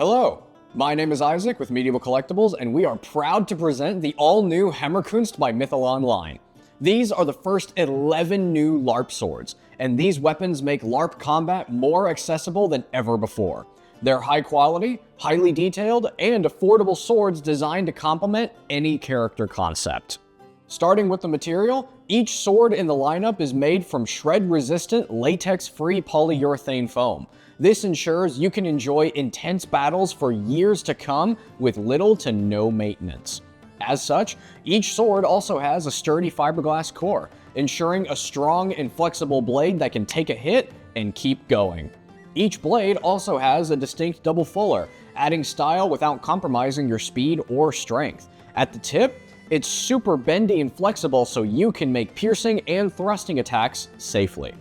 Hello, my name is Isaac with Medieval Collectibles, and we are proud to present the all-new Hammerkunst by Mytholon line. These are the first 11 new LARP swords, and these weapons make LARP combat more accessible than ever before. They're high quality, highly detailed, and affordable swords designed to complement any character concept. Starting with the material, each sword in the lineup is made from shred-resistant, latex-free polyurethane foam. This ensures you can enjoy intense battles for years to come with little to no maintenance. As such, each sword also has a sturdy fiberglass core, ensuring a strong and flexible blade that can take a hit and keep going. Each blade also has a distinct double fuller, adding style without compromising your speed or strength. At the tip, it's super bendy and flexible so you can make piercing and thrusting attacks safely.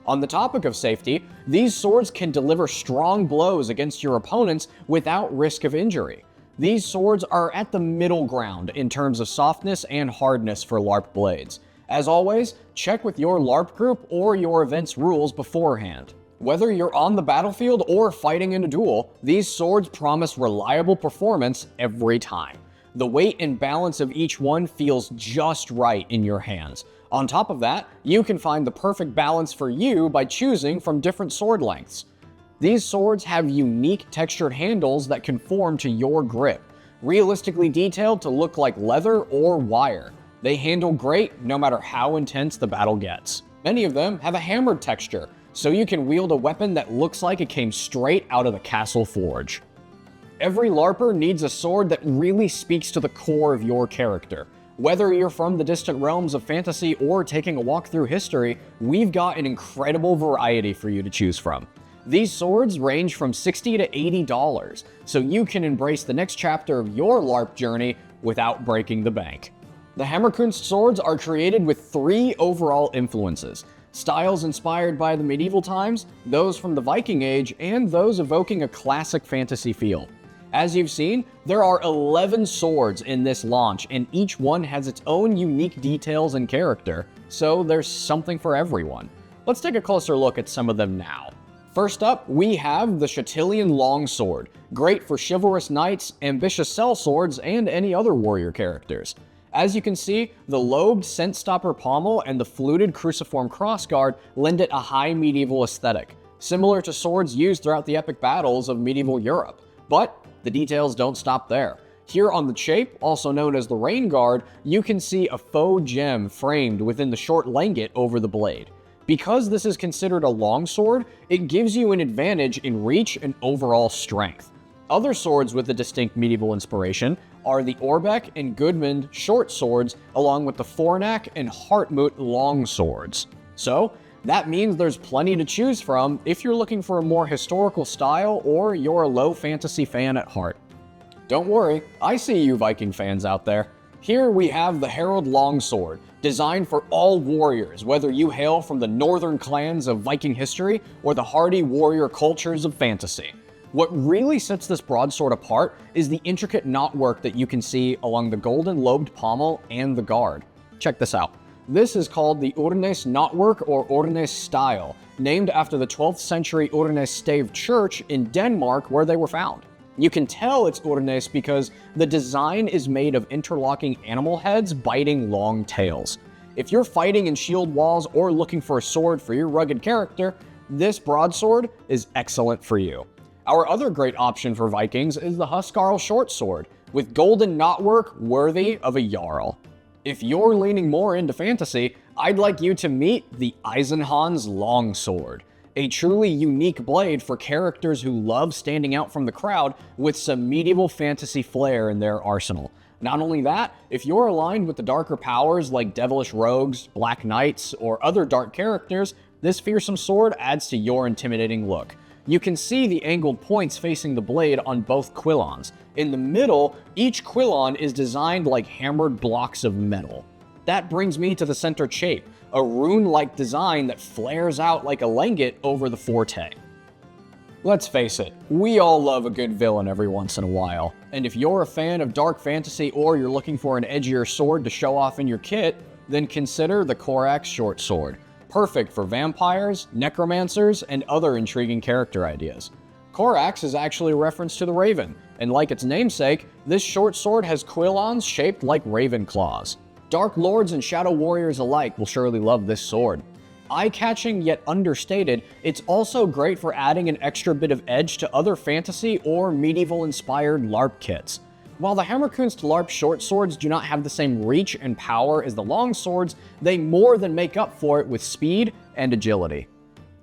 On the topic of safety, these swords can deliver strong blows against your opponents without risk of injury. These swords are at the middle ground in terms of softness and hardness for LARP blades. As always, check with your LARP group or your event's rules beforehand. Whether you're on the battlefield or fighting in a duel, these swords promise reliable performance every time. The weight and balance of each one feels just right in your hands. On top of that, you can find the perfect balance for you by choosing from different sword lengths. These swords have unique textured handles that conform to your grip, realistically detailed to look like leather or wire. They handle great no matter how intense the battle gets. Many of them have a hammered texture, so you can wield a weapon that looks like it came straight out of the castle forge. Every LARPer needs a sword that really speaks to the core of your character. Whether you're from the distant realms of fantasy or taking a walk through history, we've got an incredible variety for you to choose from. These swords range from $60 to $80, so you can embrace the next chapter of your LARP journey without breaking the bank. The Hammerkunst swords are created with 3 overall influences: styles inspired by the medieval times, those from the Viking age, and those evoking a classic fantasy feel. As you've seen, there are 11 swords in this launch, and each one has its own unique details and character, so there's something for everyone. Let's take a closer look at some of them now. First up, we have the Chatilian Longsword, great for chivalrous knights, ambitious sellswords, and any other warrior characters. As you can see, the lobed scent stopper pommel and the fluted cruciform crossguard lend it a high medieval aesthetic, similar to swords used throughout the epic battles of medieval Europe. But the details don't stop there. Here on the chape, also known as the rain guard, you can see a faux gem framed within the short langet over the blade. Because this is considered a longsword, it gives you an advantage in reach and overall strength. Other swords with a distinct medieval inspiration are the Orbeck and Gudmund short swords, along with the Fornack and Hartmut long swords. So, that means there's plenty to choose from if you're looking for a more historical style or you're a low fantasy fan at heart. Don't worry, I see you Viking fans out there. Here we have the Herald Longsword, designed for all warriors, whether you hail from the northern clans of Viking history or the hardy warrior cultures of fantasy. What really sets this broadsword apart is the intricate knotwork that you can see along the golden lobed pommel and the guard. Check this out. This is called the Urnes knotwork or Urnes style, named after the 12th century Urnes stave church in Denmark where they were found. You can tell it's Urnes because the design is made of interlocking animal heads biting long tails. If you're fighting in shield walls or looking for a sword for your rugged character, this broadsword is excellent for you. Our other great option for Vikings is the Huskarl short sword, with golden knotwork worthy of a Jarl. If you're leaning more into fantasy, I'd like you to meet the Eisenhans Longsword, a truly unique blade for characters who love standing out from the crowd with some medieval fantasy flair in their arsenal. Not only that, if you're aligned with the darker powers like devilish rogues, black knights, or other dark characters, this fearsome sword adds to your intimidating look. You can see the angled points facing the blade on both quillons. In the middle, each quillon is designed like hammered blocks of metal. That brings me to the center chape, a rune-like design that flares out like a langet over the forte. Let's face it, we all love a good villain every once in a while, and if you're a fan of dark fantasy or you're looking for an edgier sword to show off in your kit, then consider the Korax short sword. Perfect for vampires, necromancers, and other intriguing character ideas. Corax is actually a reference to the raven, and like its namesake, this short sword has quillons shaped like raven claws. Dark Lords and Shadow Warriors alike will surely love this sword. Eye-catching yet understated, it's also great for adding an extra bit of edge to other fantasy or medieval-inspired LARP kits. While the Hammerkunst LARP short swords do not have the same reach and power as the long swords, they more than make up for it with speed and agility.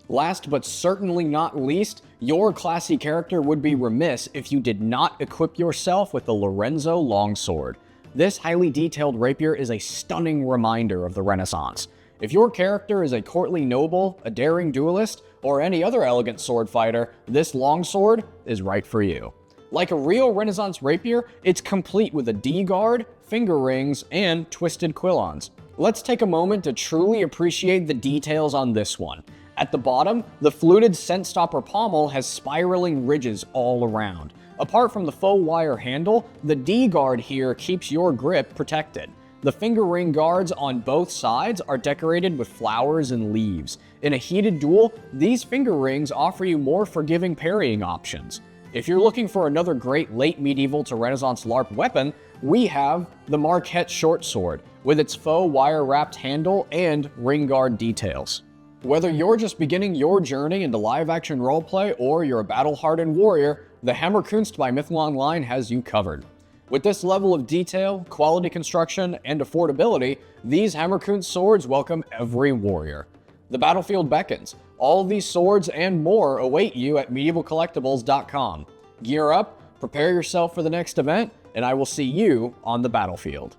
Last but certainly not least, your classy character would be remiss if you did not equip yourself with the Lorenzo longsword. This highly detailed rapier is a stunning reminder of the Renaissance. If your character is a courtly noble, a daring duelist, or any other elegant sword fighter, this longsword is right for you. Like a real Renaissance rapier, it's complete with a D-guard, finger rings, and twisted quillons. Let's take a moment to truly appreciate the details on this one. At the bottom, the fluted scent stopper pommel has spiraling ridges all around. Apart from the faux wire handle, the D-guard here keeps your grip protected. The finger ring guards on both sides are decorated with flowers and leaves. In a heated duel, these finger rings offer you more forgiving parrying options. If you're looking for another great late medieval to Renaissance LARP weapon, we have the Marquette short sword, with its faux wire-wrapped handle and ring guard details. Whether you're just beginning your journey into live-action roleplay or you're a battle-hardened warrior, the Hammerkunst by Mytholon line has you covered. With this level of detail, quality construction, and affordability, these Hammerkunst swords welcome every warrior. The battlefield beckons. All of these swords and more await you at medievalcollectibles.com. Gear up, prepare yourself for the next event, and I will see you on the battlefield.